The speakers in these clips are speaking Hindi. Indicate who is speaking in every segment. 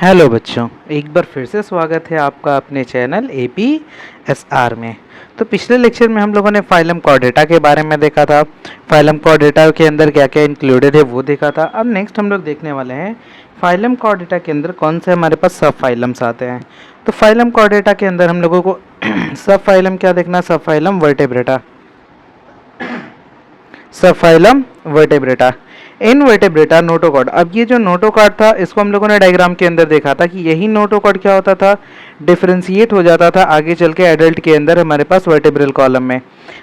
Speaker 1: हेलो बच्चों, एक बार फिर से स्वागत है आपका अपने चैनल APSR में। तो पिछले लेक्चर में हम लोगों ने फाइलम कॉर्डेटा के बारे में देखा था। फाइलम कॉर्डेटा के अंदर क्या क्या इंक्लूडेड है वो देखा था। अब नेक्स्ट हम लोग देखने वाले हैं फाइलम कॉर्डेटा के अंदर कौन से हमारे पास सब फाइलम्स आते हैं। तो फाइलम कॉर्डेटा के अंदर हम लोगों को सब फाइलम क्या देखना, सब फाइलम वर्टेब्रेटा, सब फाइलम वर्टेब्रेटा, इनवर्टेब्रेटा, नोटोकॉर्ड। अब ये जो नोटोकॉर्ड था इसको हम लोगों ने डायग्राम के अंदर देखा था कि यही नोटोकॉर्ड क्या होता था, डिफरेंशिएट हो जाता था आगे चल के एडल्ट के अंदर हमारे पास वर्टेब्रल कॉलम में।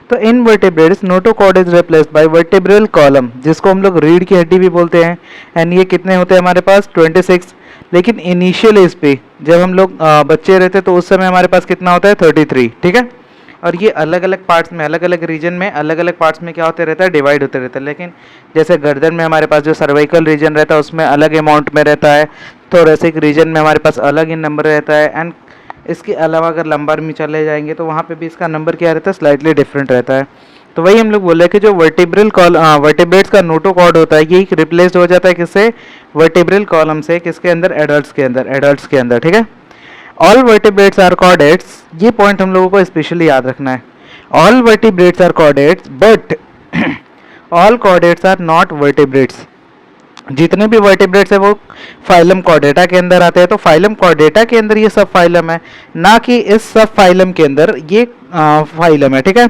Speaker 1: तो invertebrates notochord is replaced by vertebral column, जिसको हम लोग रीढ़ की हड्डी भी बोलते हैं। एंड ये कितने होते हैं हमारे पास, 26। लेकिन इनिशियल एज पे जब हम लोग बच्चे रहते तो उस समय हमारे पास कितना होता है, 33। ठीक है। और ये अलग अलग पार्ट्स में, अलग अलग रीजन में, अलग अलग पार्ट्स में क्या होते रहता है, डिवाइड होते रहता है। लेकिन जैसे गर्दन में हमारे पास जो सर्वाइकल रीजन रहता है उसमें अलग अमाउंट में रहता है, थोरेसिक रीजन में हमारे पास अलग ही नंबर रहता है। एंड इसके अलावा अगर लंबर में चले जाएंगे तो वहाँ पे भी इसका नंबर क्या रहता है, स्लाइटली डिफरेंट रहता है। तो वही हम लोग बोल रहे हैं कि जो वर्टिब्रेट्स का नोटोकॉर्ड होता है ये रिप्लेस्ड हो जाता है किससे, वर्टिब्रल कॉलम से, किसके अंदर, एडल्ट्स के अंदर। ठीक है। ऑल वर्टिब्रेट्स आर कॉर्डेट्स, ये पॉइंट हम लोगों को स्पेशली याद रखना है। All vertebrates are chordates but all chordates are not vertebrates. जितने भी वर्टिब्रेट्स है वो फाइलम कॉर्डेटा के अंदर आते हैं। तो फाइलम कॉर्डेटा के अंदर ये सब फाइलम है, ना कि इस सब फाइलम के अंदर ये फाइलम है। ठीक है।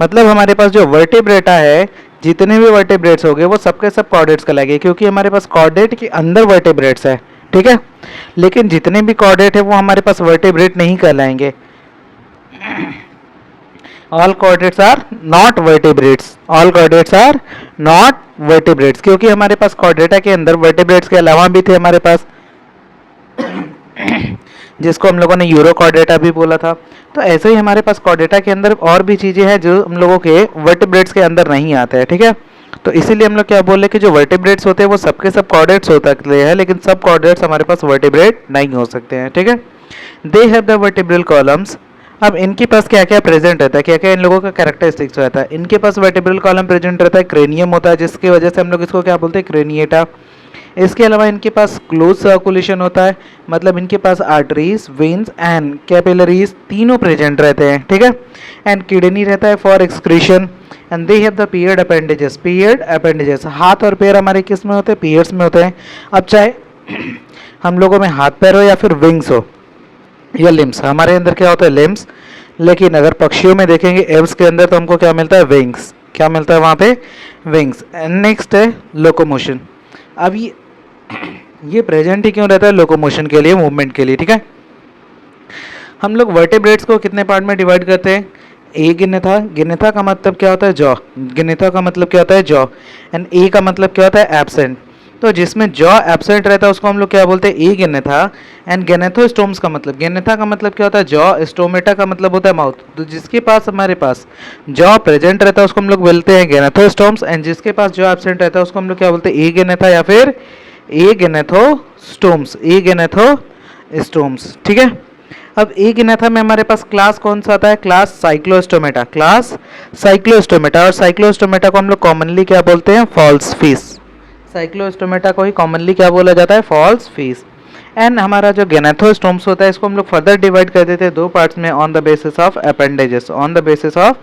Speaker 1: मतलब हमारे पास जो वर्टिब्रेटा है, जितने भी वर्टिब्रेट्स हो गए वो सबके सब कॉर्डेट्स कहलाएंगे, क्योंकि हमारे पास कॉर्डेट के अंदर वर्टिब्रेट्स है। ठीक है। लेकिन जितने भी कॉर्डेट है वो हमारे पास वर्टिब्रेट नहीं कहलाएंगे। All chordates are not vertebrates, all chordates are not vertebrates, क्योंकि हमारे पास कॉर्डेटा के अंदर वर्टिब्रेट्स के अलावा भी थे हमारे पास, जिसको हम लोगों ने यूरोकॉर्डेटा भी बोला था। तो ऐसे ही हमारे पास कॉर्डेटा के अंदर और भी चीज़ें हैं जो हम लोगों के वर्टिब्रेट्स के अंदर नहीं आते हैं। ठीक है। तो इसीलिए हम लोग क्या बोले कि जो वर्टिब्रेट्स होते हैं वो सबके सब कॉर्डेट्स हो सकते हैं, लेकिन सब कॉर्डेट्स हमारे पास वर्टिब्रेट नहीं हो सकते हैं। ठीक है। They have the vertebral columns. अब इनके पास क्या क्या प्रेजेंट रहता है, क्या क्या इन लोगों का कैरेक्टरिस्टिक्स रहता है। इनके पास वर्टिब्रल कॉलम प्रेजेंट रहता है, क्रेनियम होता है, जिसकी वजह से हम लोग इसको क्या बोलते हैं, क्रेनिएटा। इसके अलावा इनके पास क्लोज सर्कुलेशन होता है, मतलब इनके पास आर्टरीज, वेन्स एंड कैपिलरीज तीनों प्रेजेंट रहते हैं। ठीक है। एंड किडनी रहता है for excretion. And they have the peered appendages, peered appendages, हाथ और पैर हमारे किस में होते हैं, पियर्स में होते हैं। अब चाहे हम लोगों में हाथ पैर हो या फिर विंग्स हो या लिम्स, हमारे अंदर क्या होता है, लिम्स। लेकिन अगर पक्षियों में देखेंगे एव्स के अंदर तो हमको क्या मिलता है, विंग्स। क्या मिलता है वहाँ पे, विंग्स। एंड नेक्स्ट है लोकोमोशन। अब ये प्रेजेंट ही क्यों रहता है, लोकोमोशन के लिए, मूवमेंट के लिए। ठीक है। हम लोग वर्टिब्रेट्स को कितने पार्ट में डिवाइड करते हैं, ए गिनेथा, गिनेथा का मतलब क्या होता है, जॉ, गिनेथा का मतलब क्या होता है, जॉ। एंड ए का मतलब क्या होता है, एब्सेंट। तो जिसमें जॉ एब्सेंट रहता है उसको हम लोग क्या बोलते हैं, ए गिनेथा। एंड गेनेथोस्टोम्स का मतलब, गेनेथा का मतलब क्या होता है, जॉ, स्टोमेटा का मतलब होता है माउथ। तो जिसके पास हमारे पास जॉ प्रेजेंट रहता है उसको हम लोग बोलते हैं गेनेथोस्टोम्स, एंड जिसके पास जॉ एब्सेंट रहता है उसको हम लोग क्या बोलते हैं, ए गिनेथा या फिर ए गेनेथोस्टोम्स, ए गेनेथोस्टोम्स। ठीक है। अब ए गिनेथा में हमारे पास क्लास कौन सा आता है, क्लास साइक्लोस्टोमेटा, क्लास साइक्लोस्टोमेटा। और साइक्लोस्टोमेटा को हम लोग कॉमनली क्या बोलते हैं, फॉल्स फिश। साइक्लोस्टोमेटा को ही कॉमनली क्या बोला जाता है, फॉल्स फिश। एंड हमारा जो गेनेथोस्टोम्स होता है इसको हम लोग फर्दर डिवाइड कर देते हैं दो पार्ट्स में, on the basis of appendages, on the basis of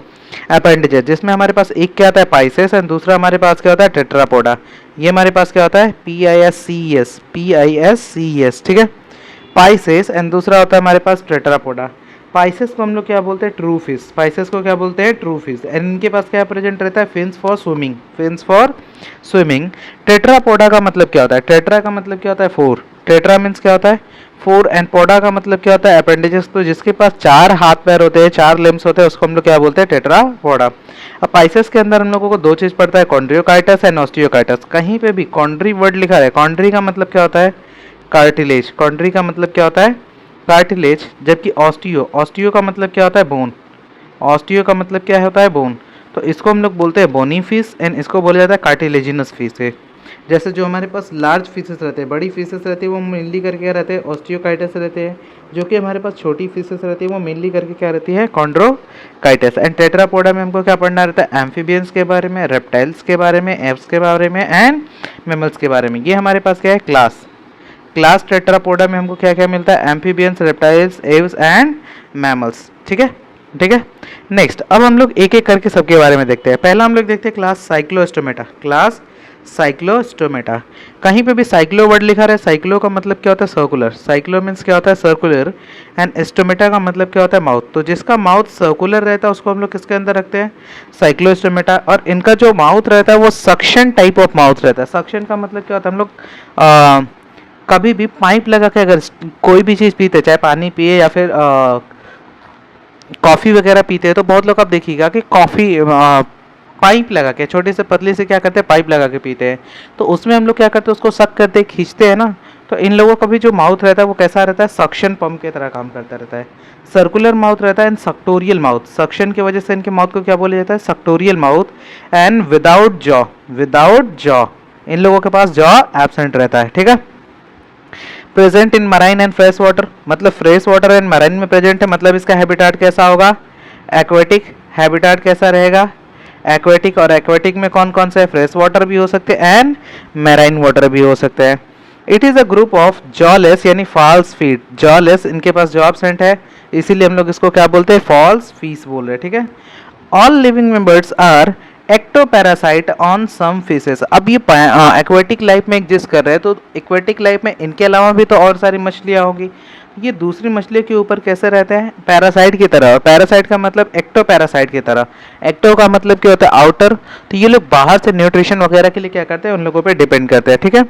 Speaker 1: appendages, जिसमें हमारे पास एक क्या आता है, पाइसेस, एंड दूसरा हमारे पास क्या होता है, टेट्रापोडा। ये हमारे पास क्या होता है, PISCES, PISCES। ठीक है। पाइसेस, एंड दूसरा होता है हमारे पास टेट्रापोडा। पाइसेस को हम लोग क्या बोलते हैं, ट्रू फिश, पाइसेस को क्या बोलते हैं, ट्रू फिश। एंड इनके पास क्या प्रेजेंट रहता है, fins for swimming, fins for swimming. Tetrapoda का मतलब क्या होता है, टेट्रा का मतलब क्या होता है, फोर, टेट्रा मीन्स क्या होता है, फोर, एंड पोडा का मतलब क्या होता है, अपेंडेजेस। तो जिसके पास चार हाथ पैर होते हैं, चार लिम्स होते हैं, उसको हम लोग क्या बोलते हैं, टेट्रापोडा। अब पाइसेस के अंदर हम लोगों को दो चीज़ पड़ता है, कॉन्ड्रियोकाइटस एंड ऑस्टियोकाइटस। कहीं पे भी कॉन्ड्री वर्ड लिखा है, कॉन्ड्री का मतलब क्या होता है, कार्टिलेज, कॉन्ड्री का मतलब क्या होता है, कार्टिलेज। जबकि ऑस्टियो, ऑस्टियो का मतलब क्या होता है, बोन, ऑस्टियो का मतलब क्या होता है, बोन। तो इसको हम लोग बोलते हैं बोनी फिश, एंड इसको बोला जाता है कार्टिलेजिनस फिश है। जैसे जो हमारे पास लार्ज फिशेस रहते हैं, बड़ी फिशेस रहती है वो मेनली करके क्या रहते हैं, ऑस्टियोकाइटस रहते हैं। जो कि हमारे पास छोटी फिशेस रहती है वो मेनली करके क्या रहती है, कॉन्ड्रोकाइटस। एंड टेट्रापोडा में हमको क्या पढ़ना रहता है, एम्फीबियंस के बारे में, रेप्टाइल्स के बारे में, एप्स के बारे में, एंड मेमल्स के बारे में। ये हमारे पास क्या है, क्लास, क्लास टेट्रापोडा में हमको क्या क्या मिलता है, amphibians, reptiles, Aves and mammals. ठीक है, ठीक है। नेक्स्ट अब हम लोग एक एक करके सबके बारे में देखते हैं। पहला हम लोग देखते हैं क्लास साइक्लोस्टोमेटा। क्लास साइक्लोस्टोमेटा, कहीं पे भी साइक्लो वर्ड लिखा रहा है, साइक्लो का मतलब क्या होता है, सर्कुलर, साइक्लो मीन्स क्या होता है, सर्कुलर, एंड स्टोमेटा का मतलब क्या होता है, माउथ। तो जिसका माउथ सर्कुलर रहता है उसको हम लोग किसके अंदर रखते हैं, साइक्लोस्टोमेटा। और इनका जो माउथ रहता है वो सक्शन टाइप ऑफ माउथ रहता है। सक्शन का मतलब क्या होता है, हम लोग कभी भी पाइप लगा के अगर कोई भी चीज़ पीते, चाहे पानी पिए या फिर कॉफ़ी वगैरह पीते हैं, तो बहुत लोग आप देखिएगा कि कॉफ़ी पाइप लगा के, छोटी से पतली से क्या करते हैं, पाइप लगा के पीते हैं। तो उसमें हम लोग क्या करते हैं, उसको सक करते हैं, खींचते हैं ना। तो इन लोगों का भी जो माउथ रहता है वो कैसा रहता है, सक्शन पंप की तरह काम करता रहता है। सर्कुलर माउथ रहता है एंड सक्टोरियल माउथ। सक्शन की वजह से इनके माउथ को क्या बोला जाता है, suctorial mouth. And without jaw, without jaw, इन लोगों के पास जॉ एब्सेंट रहता है। ठीक है। Present in marine and fresh water, मतलब फ्रेश वाटर एंड मराइन में प्रेजेंट है, मतलब इसका हैबिटाट कैसा होगा, एक्वेटिक। हैबिटाट कैसा रहेगा, एक्वेटिक। और एक्वेटिक में कौन कौन से है, फ्रेश वाटर भी हो सकते हैं एंड मैराइन वाटर भी हो सकते हैं। It is a group of jawless यानी फॉल्स फीट। जॉलेस, इनके पास जॉ एब्सेंट है, इसीलिए हम लोग इसको क्या बोलते हैं, फॉल्स फीस बोल रहे हैं। ठीक है। All living members are ectoparasite on some fishes. अब ये एक्वेटिक लाइफ में एग्जिस्ट कर रहे हैं, तो एक्वेटिक लाइफ में इनके अलावा भी तो और सारी मछलियाँ होगी, ये दूसरी मछली के ऊपर कैसे रहते हैं, पैरासाइट की तरह। पैरासाइट का मतलब एक्टोपैरासाइट की तरह। एक्टो का मतलब क्या होता है, आउटर। तो ये लोग बाहर से न्यूट्रिशन वगैरह के लिए क्या करते हैं, उन लोगों पे डिपेंड करते हैं। ठीक है।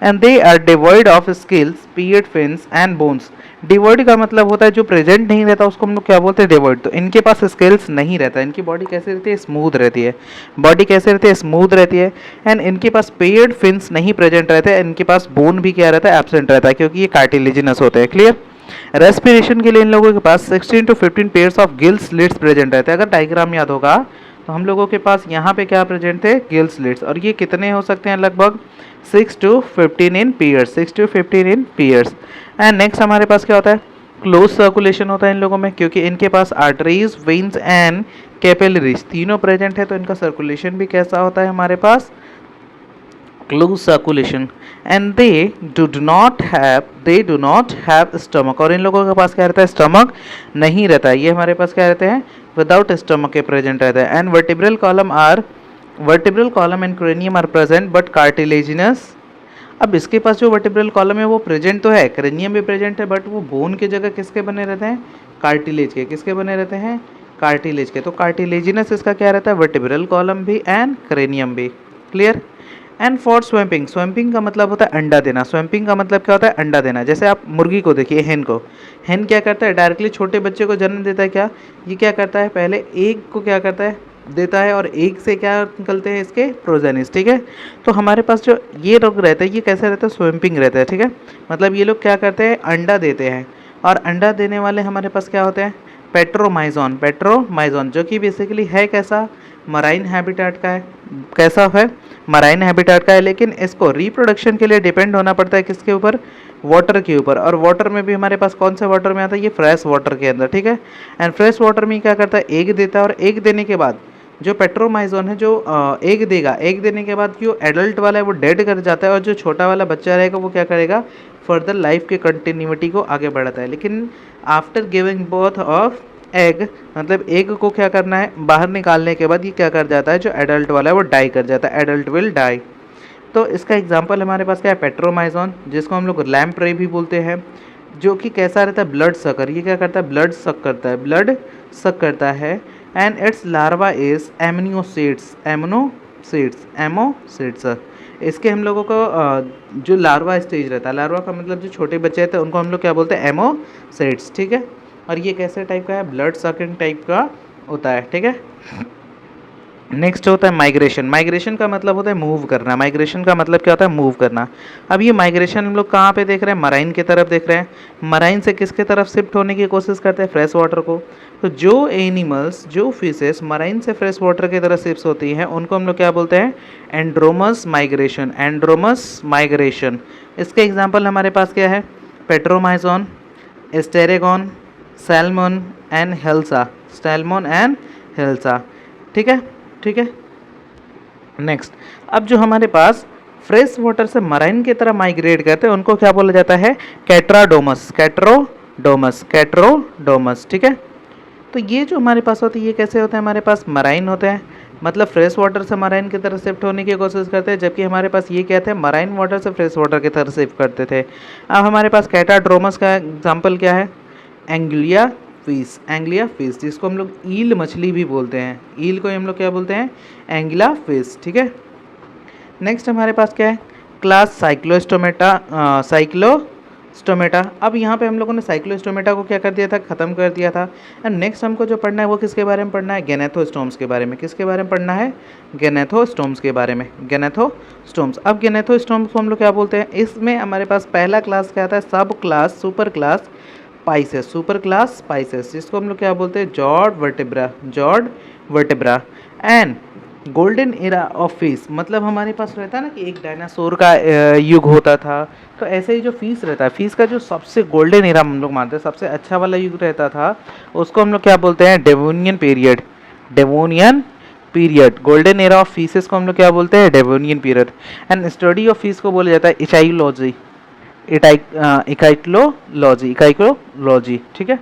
Speaker 1: And they are devoid of scales, paired fins and bones. Devoid का मतलब होता है जो प्रेजेंट नहीं रहता उसको हम लोग क्या बोलते हैं, डिवॉइड। तो इनके पास स्किल्स नहीं रहता, इनकी बॉडी कैसे रहती है, स्मूथ रहती है। बॉडी कैसे रहती है, स्मूथ रहती है। एंड इनके पास पेयर्ड फिन्स नहीं प्रेजेंट रहते, इनके पास बोन भी क्या रहता है, एब्सेंट रहता है, क्योंकि ये कार्टिलेजिनस होते हैं। क्लियर। रेस्पिरेशन के लिए इन लोगों के पास 16 to 15 pairs of gill slits present रहते हैं। अगर डायग्राम याद होगा तो हम लोगों के पास यहाँ पे क्या प्रेजेंट थे, गिल स्लिट्स। और ये कितने हो सकते हैं, लगभग 6 to 15 in pairs, 6 to 15 in pairs. And next हमारे पास क्या होता है, क्लोज सर्कुलेशन होता है इन लोगों में, क्योंकि इनके पास आर्टरीज, वेन्स एंड कैपिलरीज तीनों प्रेजेंट है, तो इनका सर्कुलेशन भी कैसा होता है हमारे पास, close circulation. And they do not have stomach. और इन लोगों के पास क्या रहता है, स्टमक नहीं रहता है। ये हमारे पास क्या रहते हैं, विदाउट स्टमक के प्रेजेंट रहते हैं। And vertebral column and cranium are present but cartilaginous. अब इसके पास जो वर्टिब्रल कॉलम है वो प्रेजेंट तो है, क्रेनियम भी प्रेजेंट है, बट वो बोन की जगह किसके बने रहते हैं, कार्टिलेज के। किसके बने रहते हैं, कार्टिलेज के। तो कार्टिलेजिनस इसका क्या रहता है, वर्टिब्रल कॉलम भी एंड क्रेनियम भी। क्लियर। एंड फॉर स्वेम्पिंग, स्वेम्पिंग का मतलब होता है अंडा देना। स्वेम्पिंग का मतलब क्या होता है, अंडा देना। जैसे आप मुर्गी को देखिए, हेन को, हेन क्या करता है, डायरेक्टली छोटे बच्चे को जन्म देता है। क्या ये क्या करता है, पहले एग को क्या करता है, देता है, और एग से क्या निकलते हैं, इसके प्रोजेनिस। ठीक है। तो हमारे पास जो ये लोग रहते हैं ये कैसे रहता है, स्वेम्पिंग रहता है। ठीक है। मतलब ये लोग क्या करते हैं, अंडा देते हैं। और अंडा देने वाले हमारे पास क्या होते हैं, पेट्रोमाइजोन। पेट्रोमाइजोन जो कि बेसिकली है कैसा, मराइन हैबिटेट का है। कैसा है, मराइन हैबिटेट का है, लेकिन इसको रिप्रोडक्शन के लिए डिपेंड होना पड़ता है किसके ऊपर, वाटर के ऊपर। और वाटर में भी हमारे पास कौन से वाटर में आता है, ये फ्रेश वाटर के अंदर। ठीक है। एंड फ्रेश वाटर में क्या करता है, एग देता है। और एग देने के बाद जो पेट्रोमाइजोन है जो एग देगा, एग देने के बाद जो एडल्ट वाला है वो डेड कर जाता है, और जो छोटा वाला बच्चा रहेगा वो क्या करेगा, फर्दर लाइफ के कंटिन्यूटी को आगे बढ़ाता है। लेकिन after giving birth of egg, मतलब एग को क्या करना है, बाहर निकालने के बाद ये क्या कर जाता है, जो एडल्ट वाला है वो डाई कर जाता है, एडल्ट विल डाई। तो इसका एग्जांपल हमारे पास क्या है, पेट्रोमाइजोन, जिसको हम लोग लैम्प्रे भी बोलते हैं, जो कि कैसा रहता है, ब्लड सकर। ये क्या करता है, ब्लड सक करता है, ब्लड सक करता है। And it's larva is amniocytes, amoebocytes. इसके हम लोगों को जो लार्वा स्टेज रहता है, लार्वा का मतलब जो छोटे बच्चे रहते हैं उनको हम लोग क्या बोलते हैं, एमोसाइट्स। ठीक है। और ये कैसे टाइप का है, ब्लड सकिंग टाइप का होता है। ठीक है। नेक्स्ट होता है माइग्रेशन। माइग्रेशन का मतलब होता है मूव करना। माइग्रेशन का मतलब क्या होता है, मूव करना। अब ये माइग्रेशन हम लोग कहाँ पे देख रहे हैं, मराइन की तरफ देख रहे हैं। मराइन से किसके तरफ शिफ्ट होने की कोशिश करते हैं, फ्रेश वाटर को। तो जो एनिमल्स, जो फिशेस मराइन से फ्रेश वाटर की तरफ शिफ्ट होती हैं उनको हम लोग क्या बोलते हैं, एंड्रोमस माइग्रेशन। Anadromous migration. इसके एग्जाम्पल हमारे पास क्या है, Petromyzon, sturgeon, salmon and hilsa. Salmon and hilsa. ठीक है। ठीक है। नेक्स्ट, अब जो हमारे पास फ्रेश वाटर से मराइन की तरह माइग्रेट करते हैं उनको क्या बोला जाता है, कैट्राडोमस, कैट्रोडोमस, कैट्रोडोमस, ठीक है। तो ये जो हमारे पास होते हैं ये कैसे होते हैं, हमारे पास मराइन होते हैं, मतलब फ्रेश वाटर से मराइन की तरफ शिफ्ट होने की कोशिश करते हैं, जबकि हमारे पास ये क्या थे, मराइन वाटर से फ्रेश वाटर की तरफ शिफ्ट करते थे। अब हमारे पास कैटाड्रोमस का एग्जाम्पल क्या है, एंग्लिया फिश, एंग्लिया फिश जिसको हम लोग ईल मछली भी बोलते हैं, ईल को हम लोग क्या बोलते हैं, एंग्लिया फिश, ठीक है। नेक्स्ट हमारे पास क्या है, क्लास साइक्लोस्टोमेटा, साइक्लोस्टोमेटा। अब यहाँ पे हम लोगों ने साइक्लोस्टोमेटा को क्या कर दिया था, ख़त्म कर दिया था। एंड नेक्स्ट हमको जो पढ़ना है वो किसके बारे में पढ़ना है, गेनेथोस्टोम्स के बारे में। किसके बारे में पढ़ना है, गेनेथोस्टोम्स के बारे में, गेनेथोस्टोम्स। अब गेनेथोस्टोम्स को हम लोग क्या बोलते हैं, इसमें हमारे पास पहला क्लास क्या आता है, sub class super class Pisces, super class Pisces, जिसको हम लोग क्या बोलते हैं, jawed vertebrata, jawed vertebrata. And golden era of fish, मतलब हमारे पास रहता है ना कि एक डायनासोर का युग होता था, तो ऐसे ही जो फिश रहता है, फिश का जो सबसे गोल्डन एरा हम लोग मानते हैं, सबसे अच्छा वाला युग रहता था, उसको हम लोग क्या बोलते हैं, Devonian period, Devonian period. Golden era of fishes को हम लोग क्या बोलते हैं, Devonian period. And study of fish को बोला जाता है इचाइलॉजी, इकाइटोलॉजी, इकाइकोलॉजी, ठीक है।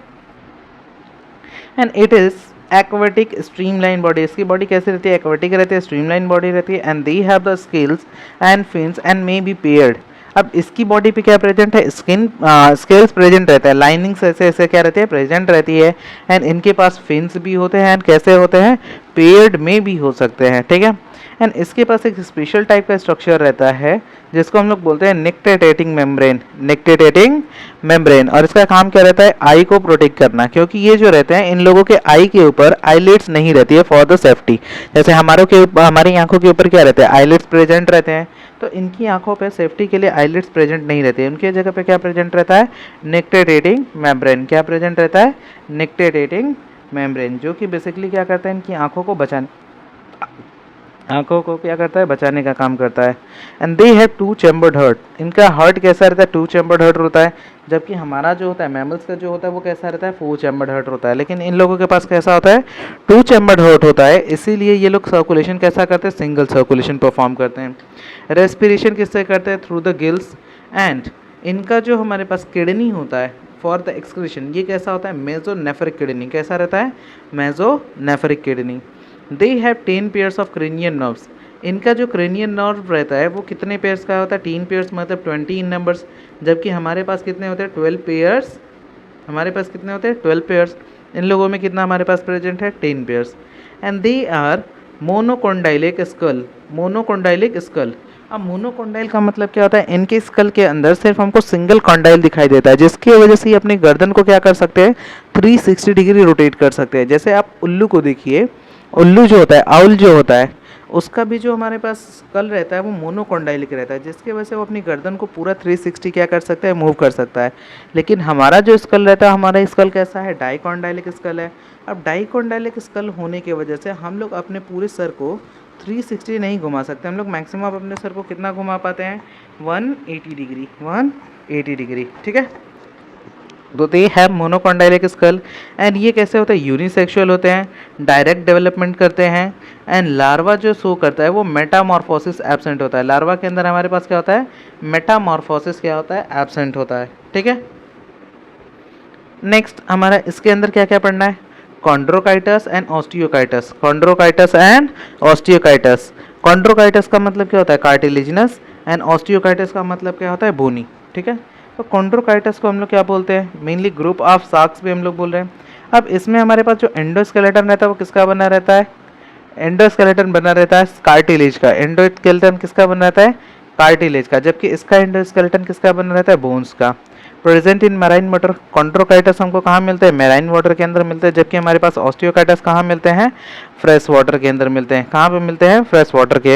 Speaker 1: And it is aquatic streamline body, इसकी बॉडी कैसे रहती है, एक्वेटिक रहती है, स्ट्रीमलाइन बॉडी रहती है। And they have the scales and fins and may be paired. अब इसकी बॉडी पे क्या प्रेजेंट है, स्किन स्केल्स प्रेजेंट रहता है, लाइनिंग्स ऐसे ऐसे क्या रहती है, प्रेजेंट रहती है। एंड इनके पास फिन्स भी होते हैं, एंड कैसे होते हैं, पेयर्ड में भी हो सकते हैं, ठीक है। एंड इसके पास एक स्पेशल टाइप का स्ट्रक्चर रहता है जिसको हम लोग बोलते हैं निक्टेटेटिंग मेम्ब्रेन, निक्टेटेटिंग मेम्ब्रेन। और इसका काम क्या रहता है, आई को प्रोटेक्ट करना, क्योंकि ये जो रहते हैं इन लोगों के आई के ऊपर आईलिड्स नहीं रहती है फॉर द सेफ्टी। जैसे हमारी आंखों के ऊपर क्या रहते हैं, आईलिड्स प्रेजेंट रहते हैं, तो इनकी आंखों पे सेफ्टी के लिए आईलिड्स प्रेजेंट नहीं रहते हैं, उनकी जगह पे क्या प्रेजेंट रहता है, निक्टेटेटिंग मेम्ब्रेन। क्या प्रेजेंट रहता है, निक्टेटेटिंग मेम्ब्रेन, जो कि बेसिकली क्या करता है, इनकी आंखों को क्या करता है, बचाने का काम करता है। And they have two chambered heart, इनका हार्ट कैसा रहता है, टू चैम्बर्ड हार्ट होता है, जबकि हमारा जो होता है मैमल्स का जो होता है वो कैसा रहता है, फोर चैम्बर्ड हार्ट होता है। लेकिन इन लोगों के पास कैसा होता है, टू चैम्बर्ड हार्ट होता है, इसीलिए ये लोग सर्कुलेशन कैसा करते हैं, सिंगल सर्कुलेशन परफॉर्म करते हैं। रेस्पिरेशन किससे करते हैं, थ्रू द गिल्स। एंड इनका जो हमारे पास किडनी होता है फॉर द एक्सक्रीशन, ये कैसा होता है, मेसोनेफ्रिक किडनी, कैसा रहता है, mesonephric kidney. They have 10 pairs of cranium nerves, इनका जो क्रेनियन नर्व रहता है वो कितने पेयर्स का होता है, 10 पेयर्स, मतलब 20 इन नंबर्स, जबकि हमारे पास कितने होते हैं, 12 पेयर्स, हमारे पास कितने होते हैं, 12 पेयर्स। इन लोगों में कितना हमारे पास प्रेजेंट है, 10 pairs. And they are monocondylic skull, monocondylic skull. अब मोनोकोंडाइल का मतलब क्या होता है, इनके स्कल के अंदर सिर्फ हमको सिंगल कॉन्डाइल दिखाई देता है, जिसकी वजह से ये अपनी गर्दन को क्या कर सकते हैं, 360 डिग्री रोटेट कर सकते हैं। जैसे आप उल्लू को देखिए, उल्लू जो होता है, आउल जो होता है, उसका भी जो हमारे पास स्कल रहता है वो मोनोकोंडाइलिक रहता है, जिसकी वजह से वो अपनी गर्दन को पूरा 360 क्या कर सकता है, मूव कर सकता है। लेकिन हमारा जो स्कल रहता है, हमारा स्कल कैसा है, डाइकोंडाइलिक स्कल है। अब डाइकोंडाइलिक स्कल होने की वजह से हम लोग अपने पूरे सर को 360 नहीं घुमा सकते, हम लोग मैक्सिमम अपने सर को कितना घुमा पाते हैं, 180 डिग्री, 180 डिग्री, ठीक है। तो they have monocondylic skull. And ये कैसे होते हैं, यूनिसेक्सुअल होते हैं, डायरेक्ट डेवलपमेंट करते हैं। एंड लार्वा जो शो करता है वो मेटामॉर्फोसिस एब्सेंट होता है, लार्वा के अंदर हमारे पास क्या होता है, मेटामॉर्फोसिस क्या होता है, एब्सेंट होता है, ठीक है। नेक्स्ट हमारा इसके अंदर क्या क्या पढ़ना है, कॉन्ड्रोकाइटस एंड ऑस्टियोकाइटस, कॉन्ड्रोकाइटस एंड ऑस्टियोकाइटस। कॉन्ड्रोकाइटस का मतलब क्या होता है, कार्टिलेजिनस, एंड ऑस्टियोकाइटस का मतलब क्या होता है, बोनी, ठीक है। तो कॉन्ड्रोकाइटस को हम लोग क्या बोलते हैं, मेनली ग्रुप ऑफ शार्क्स भी हम लोग बोल रहे हैं। अब इसमें हमारे पास जो एंडोस्केलेटन रहता है वो किसका बना रहता है, एंडोस्केलेटन बना रहता है कार्टिलेज का, एंडोस्केलेटन किसका बना रहता है, कार्टिलेज का, जबकि इसका एंडोस्केलेटन किसका बना रहता है, बोन्स का। प्रेजेंट इन मैराइन वाटर, कॉन्ड्रोकाइटस हमको कहाँ मिलते हैं, मैराइन वाटर के अंदर मिलते हैं, जबकि हमारे पास ऑस्टियोकाइटस कहाँ मिलते हैं, फ्रेश वाटर के अंदर मिलते हैं। कहाँ पे मिलते हैं, फ्रेश वाटर के।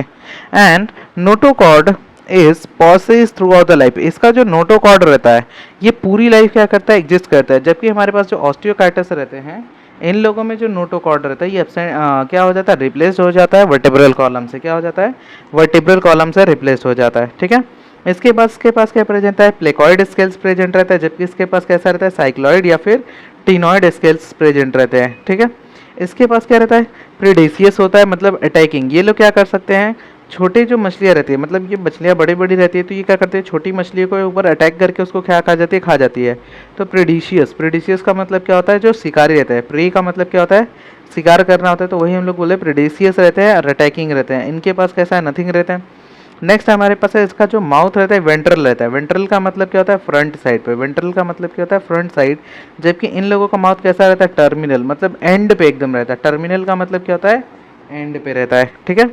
Speaker 1: And notochord is possesses through out the life, इसका जो नोटोकॉर्ड रहता है ये पूरी लाइफ क्या करता है, एग्जिस्ट करता है, जबकि हमारे पास जो ऑस्टियोकाइटस रहते हैं इन लोगों में जो नोटोकॉर्ड रहता है ये क्या हो जाता है, रिप्लेस हो जाता है वर्टेब्रल कॉलम से, क्या हो जाता है, वर्टेब्रल कॉलम से रिप्लेस हो जाता है, ठीक है। इसके पास क्या प्रेजेंट है, प्लेकॉइड स्केल्स प्रेजेंट रहता है, जबकि इसके पास कैसा रहता है, साइक्लॉइड या फिर टिनॉइड स्केल्स प्रेजेंट रहते हैं, ठीक है। इसके पास क्या रहता है, प्रीडेसियस होता है, मतलब अटैकिंग, ये लोग क्या कर सकते हैं, छोटे जो मछलियाँ रहती है, मतलब ये मछलियाँ बड़ी बड़ी रहती है, तो ये क्या करते हैं, छोटी मछलियों को ऊपर अटैक करके उसको क्या खा जाती है, खा जाती है। तो प्रेडिशियस, प्रेडिशियस का मतलब क्या होता है, जो शिकारी रहता है। प्रे का मतलब क्या होता है, शिकार करना होता है, तो वही हम लोग बोले प्रेडिशियस रहते हैं और अटैकिंग रहते हैं। इनके पास कैसा है, नथिंग रहता है। नेक्स्ट हमारे पास है, इसका जो माउथ रहता है वेंट्रल रहता है। वेंट्रल का मतलब क्या होता है, फ्रंट साइड पे। वेंट्रल का मतलब क्या होता है, फ्रंट साइड। जबकि इन लोगों का माउथ कैसा रहता है, टर्मिनल, मतलब एंड पे एकदम रहता है। टर्मिनल का मतलब क्या होता है, एंड पे रहता है, ठीक है।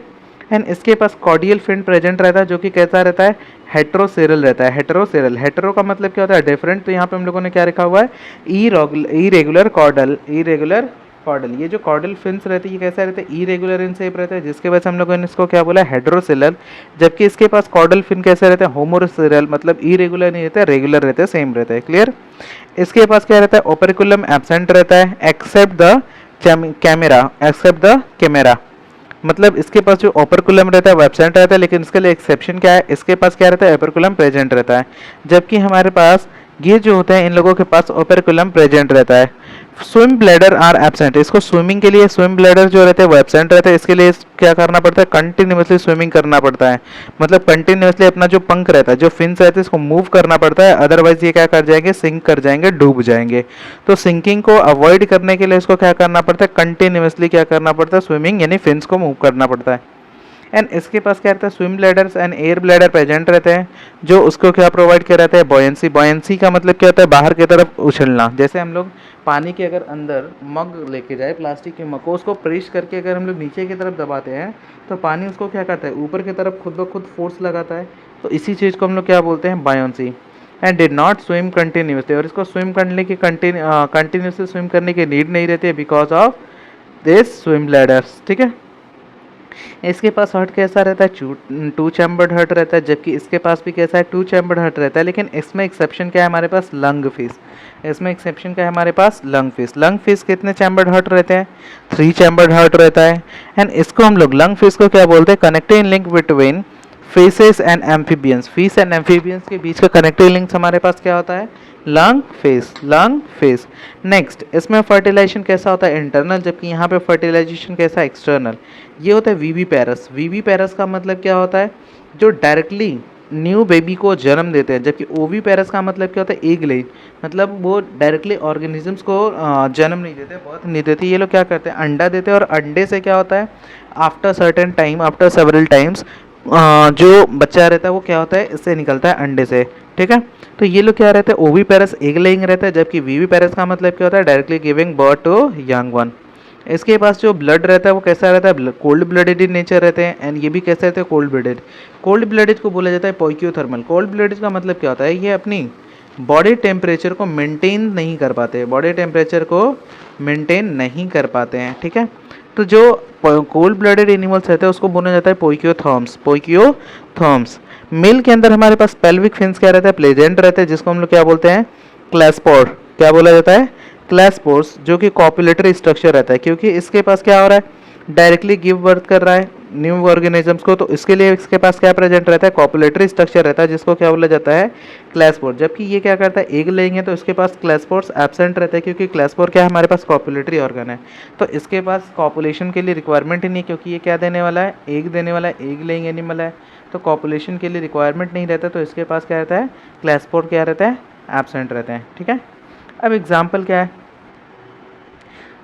Speaker 1: एंड इसके पास कॉर्डियल फिन प्रेजेंट रहता है, जो कि कैसा रहता है, हेट्रोसेरल रहता है। हेट्रोसेरल, हेट्रो का मतलब क्या होता है, डिफरेंट। तो यहाँ पे हम लोगों ने क्या लिखा हुआ है, इरेगुलर कॉर्डल, इरेगुलर कॉर्डल। ये जो कॉर्डल फिन्स रहती है, ये कैसा रहता है, इरेगुलर इन शेप रहता है, जिसके वजह से हम लोगों ने इसको क्या बोला, हेड्रोसेलर। जबकि इसके पास कॉर्डल फिन कैसे रहता है, होमोसेरल, मतलब इरेगुलर नहीं रहता है, रेगुलर रहता है, सेम रहता है। क्लियर। इसके पास क्या रहता है, ओपेरिकुलम एब्सेंट रहता है, except the chimaera, except the chimaera. मतलब इसके पास जो ओपरकुलम रहता है वो एब्सेंट रहता है, लेकिन इसके लिए एक्सेप्शन क्या है, इसके पास क्या रहता है, ओपरकुलम प्रेजेंट रहता है। जबकि हमारे पास ये जो होते हैं, इन लोगों के पास ओपरकुलम प्रेजेंट रहता है। स्विम ब्लैडर आर एब्सेंट, इसको स्विमिंग के लिए स्विम ब्लैडर जो रहते हैं वो एब्सेंट रहते हैं। इसके लिए क्या करना पड़ता है, कंटिन्यूसली स्विमिंग करना पड़ता है, मतलब कंटिन्यूसली अपना जो पंख रहता है, जो फिन्स रहते हैं, इसको मूव करना पड़ता है, अदरवाइज ये क्या कर जाएंगे, सिंक कर जाएंगे, डूब जाएंगे। तो सिंकिंग को अवॉइड करने के लिए इसको क्या करना पड़ता है, कंटिन्यूसली क्या करना पड़ता है, स्विमिंग यानी फिन्स को मूव करना पड़ता है। एंड इसके पास क्या रहता है, swim bladders and air bladder present रहते हैं, जो उसको क्या प्रोवाइड कर रहते हैं, बॉयंसी। बॉयंसी का मतलब क्या होता है, बाहर की तरफ उछलना। जैसे हम लोग पानी के अगर अंदर मग लेके जाए, प्लास्टिक के मग को, उसको प्रेस करके अगर हम लोग नीचे की तरफ दबाते हैं, तो पानी उसको क्या करता है, ऊपर की तरफ खुद ब खुद फोर्स लगाता है। तो इसी चीज़ को हम लोग क्या बोलते हैं, buoyancy. And did not swim continuously, और इसको स्विम करने की कंटिन्यूसली स्विम करने की नीड नहीं रहती है, because of this swim bladders, ठीक है। इसके पास हर्ट कैसा रहता है, टू चैम्बर्ड हर्ट रहता है, जबकि इसके पास भी कैसा है, टू चैम्बर्ड हर्ट रहता है। लेकिन इसमें एक्सेप्शन क्या है हमारे पास, लंग फिश। इसमें एक्सेप्शन क्या है हमारे पास, लंग फिश। लंग फिश कितने चैम्बर्ड हर्ट रहते हैं, 3 चैम्बर्ड हर्ट रहता है। एंड इसको हम लोग लंग फिश को क्या बोलते हैं, connecting link between fishes and amphibians. Fish and amphibians के बीच का कनेक्टिंग लिंक हमारे पास क्या होता है, lung fish, lung fish. Next इसमें फर्टिलाइजेशन कैसा होता है, इंटरनल, जबकि यहाँ पे फर्टिलाइजेशन कैसा है, एक्सटर्नल। ये होता है वीवी पैरस। वीवी पैरस का मतलब क्या होता है, जो डायरेक्टली न्यू बेबी को जन्म देते हैं। जबकि ओवी पैरस का मतलब क्या होता है, एग लेइंग, मतलब वो डायरेक्टली ऑर्गेनिजम्स को जन्म नहीं देते, बर्थ नहीं देते। ये लोग क्या करते हैं, अंडा देते हैं, और अंडे से क्या होता है, after certain time, after several times, जो बच्चा रहता है वो क्या होता है, इससे निकलता है, अंडे से, ठीक है। तो ये लोग क्या रहते हैं, ओवी पैरस एग लेइंग रहता है, जबकि वीवी पैरस का मतलब क्या होता है, directly giving birth to young one. इसके पास जो ब्लड रहता है वो कैसा रहता है, कोल्ड ब्लडेड इन नेचर रहते हैं। एंड ये भी कैसे रहते हैं, कोल्ड ब्लडेड। कोल्ड ब्लडेड को बोला जाता है पोइक्योथर्मल। कोल्ड ब्लडेड का मतलब क्या होता है, ये अपनी बॉडी टेम्परेचर को मेंटेन नहीं कर पाते, बॉडी टेम्परेचर को मेंटेन नहीं कर पाते हैं, ठीक है। तो जो कोल्ड ब्लडेड एनिमल्स रहते हैं उसको बोला जाता है पोइक्योथर्म्स, पोइक्योथर्म्स। मेल के अंदर हमारे पास पेल्विक फिन्स क्या रहता है, प्लेजेंट रहते हैं, जिसको हम लोग क्या बोलते हैं, क्लैस्पोर। क्या बोला जाता है, क्लैस्पोर्स, जो कि कॉपुलेटरी स्ट्रक्चर रहता है, क्योंकि इसके पास क्या हो रहा है, डायरेक्टली गिव बर्थ कर रहा है न्यू ऑर्गेनिजम्स को, तो इसके लिए इसके पास क्या प्रेजेंट रहता है, कॉपुलेटरी स्ट्रक्चर रहता है, जिसको क्या बोला जाता है, क्लैस्पोर। जबकि ये क्या करता है, एग लेंगे, तो इसके पास क्लैस्पोर्स एब्सेंट रहता है, क्योंकि क्लैस्पोर क्या है, हमारे पास कॉपुलेटरी ऑर्गन है। तो इसके पास कॉपुलेशन के लिए रिक्वायरमेंट ही नहीं, क्योंकि ये क्या देने वाला है, एग देने वाला है, एग लेइंग एनिमल है, तो कॉपुलेशन के लिए रिक्वायरमेंट नहीं रहता। तो इसके पास क्या रहता है, क्लैस्पोर क्या रहता है, एब्सेंट रहते हैं, ठीक है। अब एग्जाम्पल क्या है,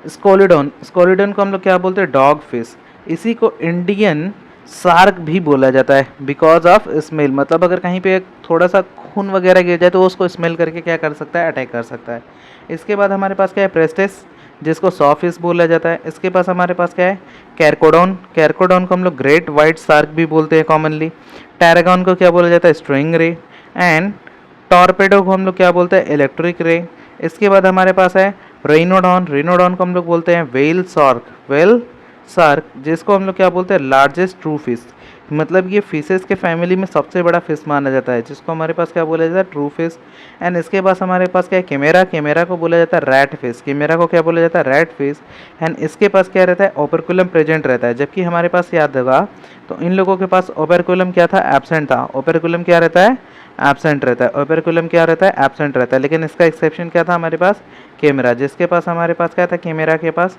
Speaker 1: स्कोलिडोन। स्कोलिडोन को हम लोग क्या बोलते हैं, डॉग फिश। इसी को इंडियन शार्क भी बोला जाता है, बिकॉज ऑफ स्मेल, मतलब अगर कहीं पे थोड़ा सा खून वगैरह गिर जाए तो उसको स्मेल करके क्या कर सकता है, अटैक कर सकता है। इसके बाद हमारे पास क्या है, प्रेस्टिस, जिसको सॉ फिश बोला जाता है। इसके पास हमारे पास क्या है, कैरकोडोन। कैरकोडोन को हम लोग ग्रेट वाइट शार्क भी बोलते हैं कॉमनली। टैरागॉन को क्या बोला जाता है, स्ट्रिंग रे। एंड टॉर्पेडो को हम लोग क्या बोलते हैं, इलेक्ट्रिक रे। इसके बाद हमारे पास है रेनोडॉन। रेनोडॉन को हम लोग बोलते हैं वेल शार्क, वेल शार्क, जिसको हम लोग क्या बोलते हैं, लार्जेस्ट ट्रू फिश, मतलब ये फिशेस के फैमिली में सबसे बड़ा फिश माना जाता है, जिसको हमारे पास क्या बोला जाता है, ट्रू फिश। एंड इसके पास हमारे पास क्या है, कैमेरा। कैमेरा को बोला जाता है रैट फिश। कैमेरा को क्या बोला जाता है, रैट फिश। एंड इसके पास क्या रहता है, ओपरकुलम प्रेजेंट रहता है, जबकि हमारे पास याद होगा तो इन लोगों के पास ओपरकुलम क्या था, एब्सेंट था। ओपरकुलम क्या रहता है, एब्सेंट रहता है। ओपरकुलम क्या रहता है, एब्सेंट रहता है। लेकिन इसका एक्सेप्शन क्या था हमारे पास, कैमेरा, जिसके पास हमारे पास क्या था, कैमेरा के पास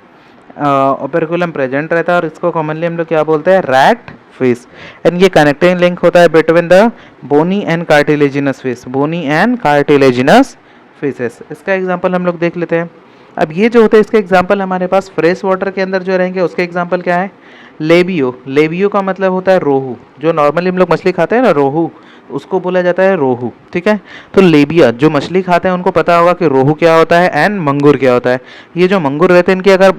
Speaker 1: ओपरकुलम प्रेजेंट रहता है, और इसको कॉमनली हम लोग क्या बोलते हैं, रैट फिश, एंड ये कनेक्टिंग लिंक होता है between the bony and cartilaginous fish, bony and cartilaginous fishes. इसका एग्जांपल हम लोग देख लेते हैं। अब ये जो होते हैं इसके एग्जांपल हमारे पास फ्रेश वाटर के अंदर जो रहेंगे उसके एग्जांपल क्या है, लेबियो। लेबियो का मतलब होता है रोहू, जो नॉर्मली हम लोग मछली खाते हैं ना रोहू, उसको बोला जाता है रोहू, ठीक है। तो लेबिया जो मछली खाते हैं उनको पता होगा कि रोहू क्या होता है एंड मंगूर क्या होता है। ये जो मंगूर रहते हैं इनकी अगर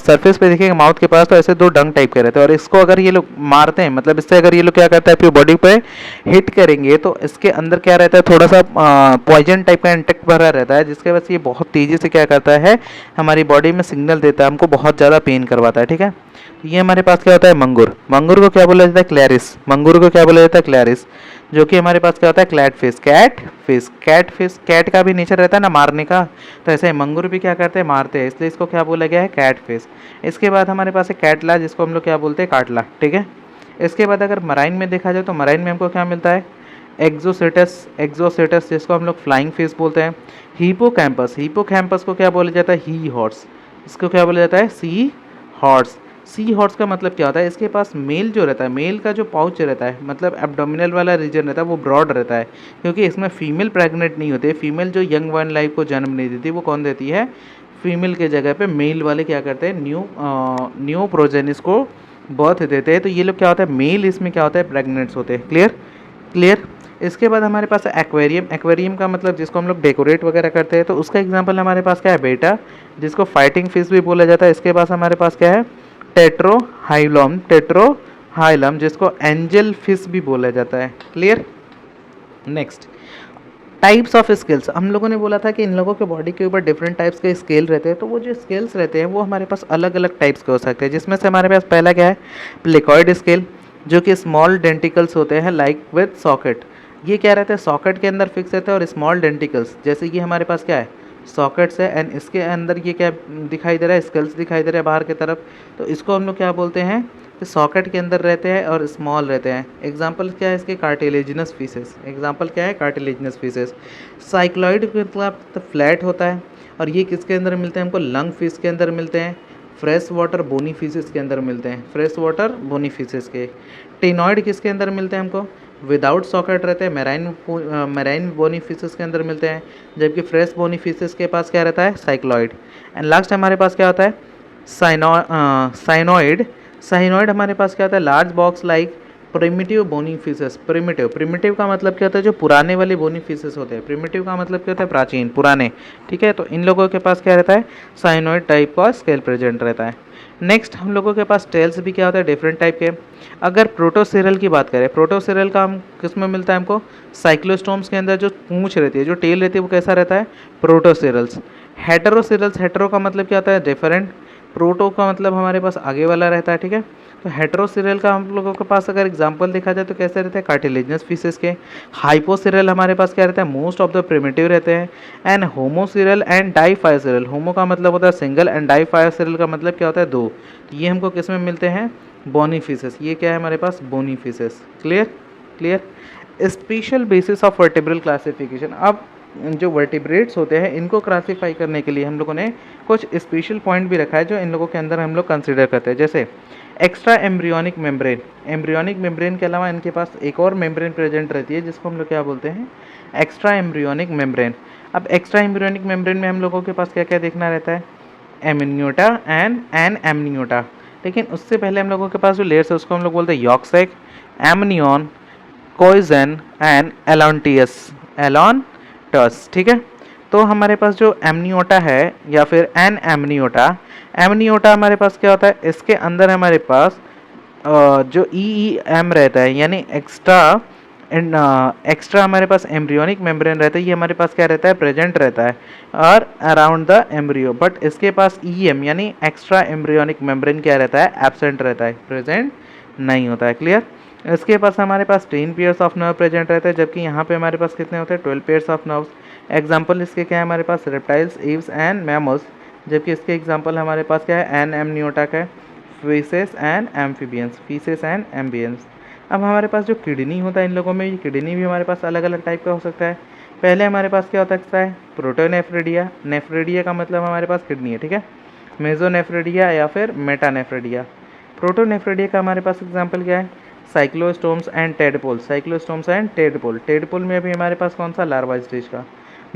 Speaker 1: सरफेस पे देखेंगे माउथ के पास तो ऐसे दो डंक टाइप के रहते हैं, और इसको अगर ये लोग मारते हैं, मतलब इससे अगर ये लोग क्या करता है अपनी बॉडी पे हिट करेंगे तो इसके अंदर क्या रहता है, थोड़ा सा पॉइजन टाइप का इंटेक्ट भरा रहता है, जिसके वजह से ये बहुत तेजी से क्या करता है हमारी बॉडी में सिग्नल देता है, हमको बहुत ज़्यादा पेन करवाता है, ठीक है। तो ये हमारे पास क्या होता है मंगूर। मंगूर को क्या बोला जाता है, क्लैरिस। मंगूर को क्या बोला जाता है, क्लैरिस। जो कि हमारे पास क्या होता है, flat fish, cat fish. Cat fish, cat का भी नेचर रहता है ना मारने का, तो ऐसे मंगूर भी क्या करते हैं, मारते हैं, इसलिए इसको क्या बोला गया है, कैट फिश। इसके बाद हमारे पास है कैटला, जिसको हम लोग क्या बोलते हैं, काटला, ठीक है। इसके बाद अगर मराइन में देखा जाए तो मराइन में हमको क्या मिलता है, एक्जोसेटस। एक्जोसेटस जिसको हम लोग फ्लाइंग फिश बोलते हैं। हिपोकैम्पस, हिपोकैम्पस को क्या बोला जाता है, ही हॉर्स। इसको क्या बोला जाता है, सी हॉर्स। सी हॉर्स का मतलब क्या होता है, इसके पास मेल जो रहता है, मेल का जो पाउच रहता है, मतलब एब्डोमिनल वाला रीजन रहता है वो ब्रॉड रहता है, क्योंकि इसमें फीमेल प्रेग्नेंट नहीं होती है। फीमेल जो यंग वन लाइफ को जन्म नहीं देती, वो कौन देती है, फीमेल के जगह पे मेल वाले क्या करते हैं, न्यू प्रोजेनिस को बर्थ देते हैं। तो ये लोग क्या होता है, मेल इसमें क्या होता है, प्रेग्नेंट्स होते हैं। Clear clear. इसके बाद हमारे पास है एक्वेरियम। एक्वेरियम का मतलब जिसको हम लोग डेकोरेट वगैरह करते हैं, तो उसका एग्जांपल हमारे पास क्या है, बेटा, जिसको फाइटिंग फिश भी बोला जाता है। इसके पास हमारे पास क्या है, टेट्रोहाइलम, टेट्रोहाइलम, जिसको एंजल फिश भी बोला जाता है। Clear. Next, types of scales. हम लोगों ने बोला था कि इन लोगों के बॉडी के ऊपर डिफरेंट टाइप्स के स्केल रहते हैं, तो वो जो स्केल्स रहते हैं वो हमारे पास अलग अलग टाइप्स के हो सकते हैं, जिसमें से हमारे पास पहला क्या है, प्लेकॉइड स्केल, जो कि स्मॉल डेंटिकल्स होते हैं लाइक विद सॉकेट। ये क्या रहता है, सॉकेट के अंदर फिक्स रहते हैं, और स्मॉल डेंटिकल्स जैसे ये हमारे पास क्या है, सॉकेट्स है, एंड इसके अंदर ये क्या दिखाई दे रहा है, स्केल्स दिखाई दे रहा है बाहर की तरफ। तो इसको हम लोग क्या बोलते हैं, कि सॉकेट के अंदर रहते हैं और स्मॉल रहते हैं। एग्जांपल क्या है इसके, कार्टिलेजिनस फिशेस। एग्जांपल क्या है, कार्टिलेजिनस फिशेस। साइक्लॉइड मतलब फ्लैट होता है, और ये किसके अंदर मिलते हैं हमको, लंग फिश के अंदर मिलते हैं, फ्रेश वाटर बोनी फिशेस के अंदर मिलते हैं, फ्रेश वाटर बोनी फिशेस के। टेनॉइड किसके अंदर मिलते हैं हमको, विदाउट सॉकेट रहते हैं, मैराइन बोनी फिशेस के अंदर मिलते हैं, जबकि फ्रेश बोनी फिशेस के पास क्या रहता है, साइक्लॉइड। एंड लास्ट हमारे पास क्या होता है, साइनोइड। साइनोइड हमारे पास क्या होता है, large box like primitive bony fishes. Primitive का मतलब क्या होता है, जो पुराने वाले बोनी फिशेस होते हैं। प्रिमिटिव का मतलब क्या होता है, प्राचीन, पुराने, ठीक है। तो इन लोगों के पास क्या रहता है, साइनोइड टाइप का स्केल प्रेजेंट रहता है। नेक्स्ट, हम लोगों के पास टेल्स भी क्या होता है, डिफरेंट टाइप के। अगर प्रोटोसेरल की बात करें, प्रोटोसेरल का हम किस में मिलता है हमको, साइक्लोस्टोम्स के अंदर जो पूंछ रहती है, जो टेल रहती है, वो कैसा रहता है, प्रोटोसेरल्स। हेटेरोसेरल्स, हेटेरो का मतलब क्या होता है, डिफरेंट। प्रोटो का मतलब हमारे पास आगे वाला रहता है, ठीक है। तो हेटेरोसेरल का हम लोगों के पास अगर एग्जांपल देखा जाए तो कैसे रहते हैं, कार्टिलेजिनस फिशेस के। हाइपोसेरल हमारे पास क्या रहता है, मोस्ट ऑफ द प्रिमिटिव रहते हैं। एंड होमोसेरल एंड डाइफाइसेरल, होमो का मतलब होता है सिंगल, एंड डाइफाइसेरल का मतलब क्या होता है, दो। ये हमको किस में मिलते हैं, बोनी फिशेस। ये क्या है हमारे पास, bony fishes. Clear clear. Special basis of vertebral classification. अब जो वर्टिब्रेट्स होते हैं इनको क्लासीफाई करने के लिए हम लोगों ने कुछ स्पेशल पॉइंट भी रखा है, जो इन लोगों के अंदर हम लोग कंसिडर करते हैं। जैसे extra embryonic membrane. Embryonic membrane के अलावा इनके पास एक और मेम्ब्रेन प्रेजेंट रहती है, जिसको हम लोग क्या बोलते हैं, एक्स्ट्रा एम्ब्रियोनिक मेम्ब्रेन। अब एक्स्ट्रा एम्ब्रियोनिक मेम्ब्रेन में हम लोगों के पास क्या क्या देखना रहता है, एमनियोटा एंड एन एमनियोटा। लेकिन उससे पहले हम लोगों के पास जो लेयर्स है उसको हम लोग बोलते हैं यॉर्क सैक, एमनियन, कोइजन एंड एलॉन्टस, ठीक है। तो हमारे पास जो एमनियोटा है या फिर एन एमनियोटा, एमनियोटा हमारे पास क्या होता है, इसके अंदर हमारे पास जो ई एम रहता है, यानी एक्स्ट्रा हमारे पास एम्ब्रियोनिक मेम्ब्रेन रहता है, ये हमारे पास क्या रहता है, प्रेजेंट रहता है और अराउंड द एम्ब्रियो। बट इसके पास ई एम यानी एक्स्ट्रा एम्ब्रियोनिक मेम्ब्रेन क्या रहता है, एब्सेंट रहता है, प्रेजेंट नहीं होता है। क्लियर। इसके पास हमारे पास 10 पेयर्स ऑफ नर्व प्रेजेंट रहता है, जबकि यहाँ पे हमारे पास कितने होते हैं, 12 पेयर्स ऑफ नर्व्स। एग्जाम्पल इसके क्या है हमारे पास, रेप्टाइल्स, एव्स एंड मैमल्स, जबकि इसके एग्जाम्पल हमारे पास क्या है, एन एमनियोटा का है, fishes and amphibians, fishes and ambience. अब हमारे पास जो किडनी होता है इन लोगों में, ये किडनी भी हमारे पास अलग अलग टाइप का हो सकता है। पहले हमारे पास क्या होता है, प्रोटोनेफ्रिडिया। नेफ्रिडिया का मतलब हमारे पास किडनी है, ठीक है। मेजोनेफ्रिडिया या फिर मेटानेफ्रिडिया। प्रोटोनेफ्रिडिया का हमारे पास एग्जाम्पल क्या है, cyclostomes and tadpole, cyclostomes and tadpole, tadpole में भी हमारे पास कौन सा, लार्वा स्टेज का।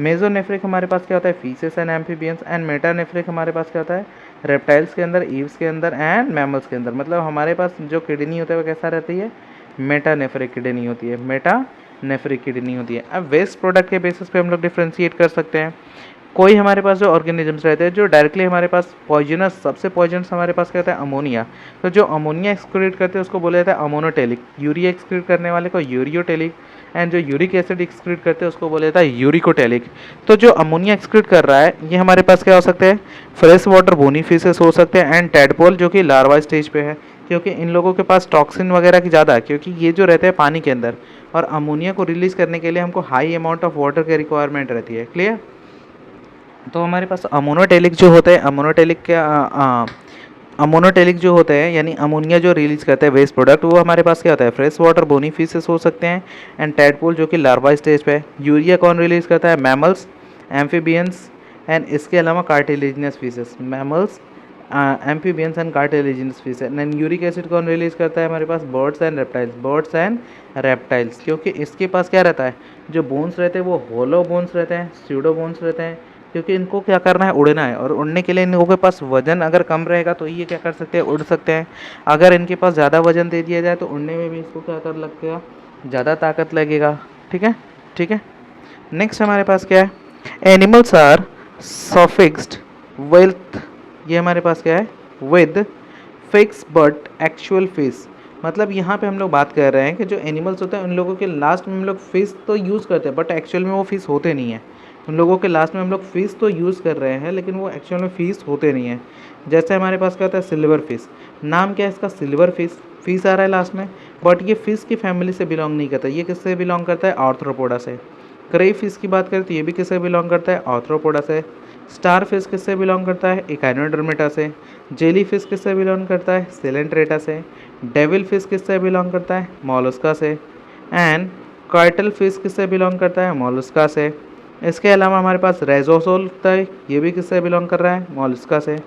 Speaker 1: मेजोनेफ्रिक हमारे पास क्या होता है, faeces and amphibians. And metanephric हमारे पास क्या होता है, रेप्टाइल्स के अंदर, ईव्स के अंदर एंड मैमल्स के अंदर। मतलब हमारे पास जो किडनी होता है वो कैसा रहती है, मेटानेफ्रिक किडनी होती है, मेटानेफ्रिक किडनी होती है। अब वेस्ट प्रोडक्ट के बेसिस पे हम लोग डिफ्रेंशिएट कर सकते हैं। कोई हमारे पास जो ऑर्गेनिजम्स रहते हैं जो डायरेक्टली हमारे पास पॉइजनस, सबसे पॉइजनस हमारे पास क्या होता है, अमोनिया। तो जो अमोनिया एक्सक्रीट करते हैं उसको बोला जाता है अमोनोटेलिक, यूरिया एक्सक्रीट करने वाले को यूरियोटेलिक, एंड जो यूरिक एसिड एक्सक्रीट करते हैं उसको बोला जाता है यूरिकोटेलिक। तो जो अमोनिया एक्सक्रीट कर रहा है ये हमारे पास क्या हो सकते हैं, फ्रेश वाटर बोनी फिशेस हो सकते हैं, एंड टेडपोल जो कि लार्वा स्टेज पे है, क्योंकि इन लोगों के पास टॉक्सिन वगैरह की ज़्यादा है, क्योंकि ये जो रहते हैं पानी के अंदर, और अमोनिया को रिलीज़ करने के लिए हमको हाई अमाउंट ऑफ वाटर की रिक्वायरमेंट रहती है। क्लियर। तो हमारे पास अमोनोटेलिक जो होते हैं, अमोनोटेलिक जो होते हैं यानी अमोनिया जो रिलीज करते हैं वेस्ट प्रोडक्ट, वो हमारे पास क्या होता है, फ्रेश वाटर बोनी फिशेस हो सकते हैं, एंड टेडपोल जो कि लार्वा स्टेज पे है। यूरिया कौन रिलीज करता है, मैमल्स, एम्फीबियंस, एंड इसके अलावा cartilaginous fishes, mammals, amphibians and cartilaginous fish. And uric acid कौन रिलीज करता है, हमारे पास birds and reptiles, birds and reptiles, क्योंकि इसके पास क्या रहता है, जो बोन्स रहते हैं वो होलो बोन्स रहते हैं, स्यूडो बोन्स रहते हैं, क्योंकि इनको क्या करना है, उड़ना है, और उड़ने के लिए इन लोगों के पास वजन अगर कम रहेगा तो ये क्या कर सकते हैं, उड़ सकते हैं। अगर इनके पास ज़्यादा वजन दे दिया जाए तो उड़ने में भी इसको क्या कर लगेगा, ज़्यादा ताकत लगेगा। ठीक है, ठीक है। नेक्स्ट हमारे पास क्या है, एनिमल्स आर सफिक्स्ड विथ, ये हमारे पास क्या है, with fix but actual fish. मतलब यहाँ पे हम लोग बात कर रहे हैं कि जो एनिमल्स होते हैं उन लोगों के लास्ट में हम लोग फिश तो यूज़ करते हैं, बट एक्चुअल में वो फिश होते नहीं हैं। उन लोगों के लास्ट में हम लोग फिश तो यूज़ कर रहे हैं, लेकिन वो एक्चुअल में फिश होते नहीं हैं। जैसे हमारे पास क्या होता है, सिल्वर फिश। नाम क्या है इसका, सिल्वर फिश, फिश आ रहा है लास्ट में, बट ये फिश की फैमिली से बिलोंग नहीं करता। ये किससे बिलोंग करता है, आर्थ्रोपोडा से। क्रे फिश की बात करें तो ये भी किससे बिलोंग करता है, आर्थ्रोपोडा से। स्टार फिश किससे बिलोंग करता है, इकाइनोडर्मेटा से। जेली फिश किससे बिलोंग करता है, सेलेंट्रेटा से। डेविल फिश किससे बिलोंग करता है, मोलस्का से। एंड कार्टल फिश किससे बिलोंग करता है, मोलस्का से। इसके अलावा हमारे पास रेजोसोल होता है, ये भी किससे बिलोंग कर रहा है, मोलस्का से।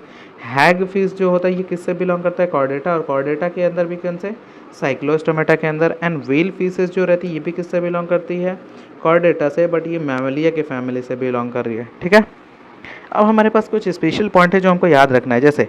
Speaker 1: हैग फिश जो होता है ये किससे बिलोंग करता है, कॉर्डेटा, और कॉर्डेटा के अंदर भी कौन से, साइक्लोस्टोमेटा के अंदर। एंड व्हेल फिशेस जो रहती है ये भी किससे बिलोंग करती है, कॉर्डेटा से, बट ये मैमलिया के फैमिली से बिलोंग कर रही है। ठीक है। अब हमारे पास कुछ स्पेशल पॉइंट है जो हमको याद रखना है। जैसे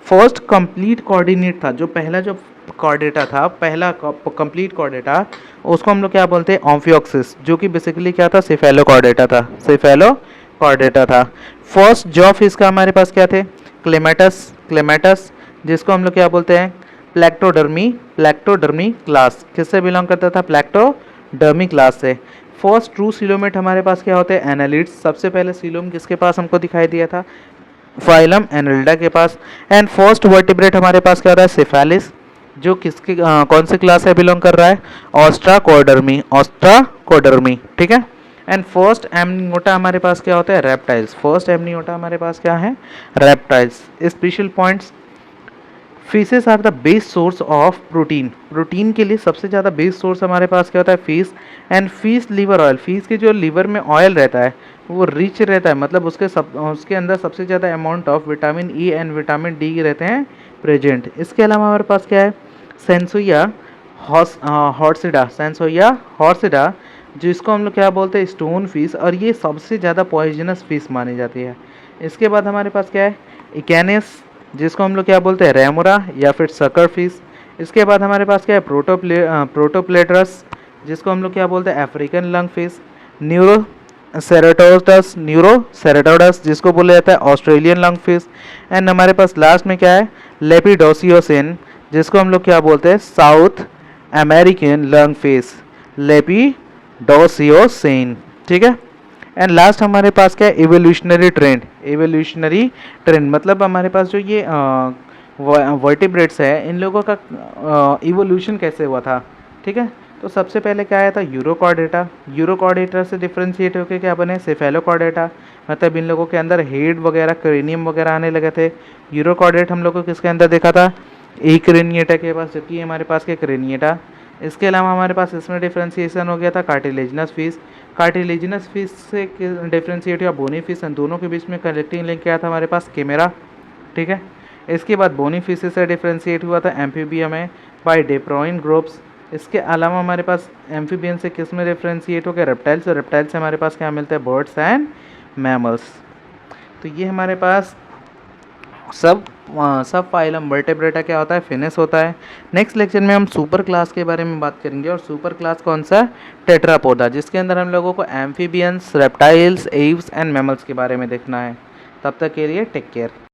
Speaker 1: फर्स्ट कंप्लीट कोऑर्डिनेट था, जो पहला जो कॉर्डेटा था, पहला कंप्लीट कॉर्डेटा, उसको हम लोग क्या बोलते हैं, ऑम्फियोक्सिस, जो कि बेसिकली क्या था, सेफेलोकॉर्डेटा था, सेफेलोकॉर्डेटा था। फर्स्ट जॉ फिश का हमारे पास क्या थे, क्लेमेटस, क्लेमेटस, जिसको हम लोग क्या बोलते हैं, प्लैक्टोडर्मी, प्लैक्टोडर्मी क्लास, किससे बिलोंग करता था, प्लैक्टोडर्मी क्लास से। फर्स्ट ट्रू सिलोमेट हमारे पास क्या होते हैं, एनालिड्स। सबसे पहले सिलोम किसके पास हमको दिखाई दिया था, फाइलम एनालिडा के पास। एंड फर्स्ट वर्टिब्रेट हमारे पास क्या हो रहा है, सेफेलिस, जो किसकी कौन सी क्लास से बिलोंग कर रहा है, ऑस्ट्राकोडर्मी, ऑस्ट्राकोडर्मी। ठीक है। एंड फर्स्ट एमनियोटा हमारे पास क्या होता है, रेप्टाइल्स। फर्स्ट एमनियोटा हमारे पास क्या है, reptiles. Special points, fishes are the best source of protein, protein के लिए सबसे ज़्यादा बेस्ट सोर्स हमारे पास क्या होता है, fish. And fish liver oil, fish के जो लीवर में ऑयल रहता है वो रिच रहता है, मतलब उसके अंदर सबसे ज़्यादा amount of vitamin E and vitamin D रहते हैं प्रेजेंट। इसके अलावा हमारे पास क्या है, सेंसोया हॉर्सिडा, सेंसोया हॉर्सिडा, जिसको हम लोग क्या बोलते हैं, स्टोन फिश, और ये सबसे ज़्यादा पॉइजनस फिश मानी जाती है। इसके बाद हमारे पास क्या है, इकैनिस, जिसको हम लोग क्या बोलते हैं, रेमोरा या फिर सकर फिश। इसके बाद हमारे पास क्या है, प्रोटोप्लेटरस, जिसको हम लोग क्या बोलते हैं, अफ्रीकन लंग फिश। न्यूरोसेरेटोडस, जिसको बोला जाता है ऑस्ट्रेलियन लंग फिश। एंड हमारे पास लास्ट में क्या है, लेपिडोसियोसिन, जिसको हम लोग क्या बोलते हैं, साउथ अमेरिकन लंग फिश, लेपिडोसियोसिन। ठीक है। एंड लास्ट हमारे पास क्या है, एवोल्यूशनरी ट्रेंड, एवोल्यूशनरी ट्रेंड मतलब हमारे पास जो ये वर्टिब्रेट्स है, इन लोगों का इवोल्यूशन कैसे हुआ था। ठीक है। तो सबसे पहले क्या आया था, यूरोकॉर्डेटा, यूरोकॉर्डेटा से डिफ्रेंशिएट होकर क्या बने, सेफेलोकॉर्डेटा, मतलब इन लोगों के अंदर हेड वगैरह, क्रेनियम वगैरह आने लगे थे। यूरोकॉर्डेट हम लोग को किसके अंदर देखा था, क्रेनिएटा के पास, जबकि हमारे पास क्या, क्रेनिएटा। इसके अलावा हमारे पास इसमें डिफ्रेंशिएशन हो गया था कार्टिलेजिनस फिश, कार्टिलेजिनस फिश से डिफ्रेंशिएट हुआ बोनी फिश, दोनों के बीच में कनेक्टिंग लिंक क्या था हमारे पास, कैमेरा। ठीक है। इसके बाद बोनी फिश से डिफ्रेंशिएट हुआ था एम्फीबियम में बाय डेप्रोइन ग्रुप्स। इसके अलावा हमारे पास एम्फीबियन से किस में डिफ्रेंशिएट हो गया, रेप्टाइल्स। और रेप्टाइल से हमारे पास क्या मिलता है, बर्ड्स एंड मैमल्स। तो ये हमारे पास सब फाइलम वर्टेब्रेटा क्या होता है, फिनिस होता है। नेक्स्ट लेक्चर में हम सुपर क्लास के बारे में बात करेंगे, और सुपर क्लास कौन सा, टेट्रापोडा, जिसके अंदर हम लोगों को amphibians, reptiles, Aves and mammals के बारे में देखना है। तब तक के लिए टेक केयर।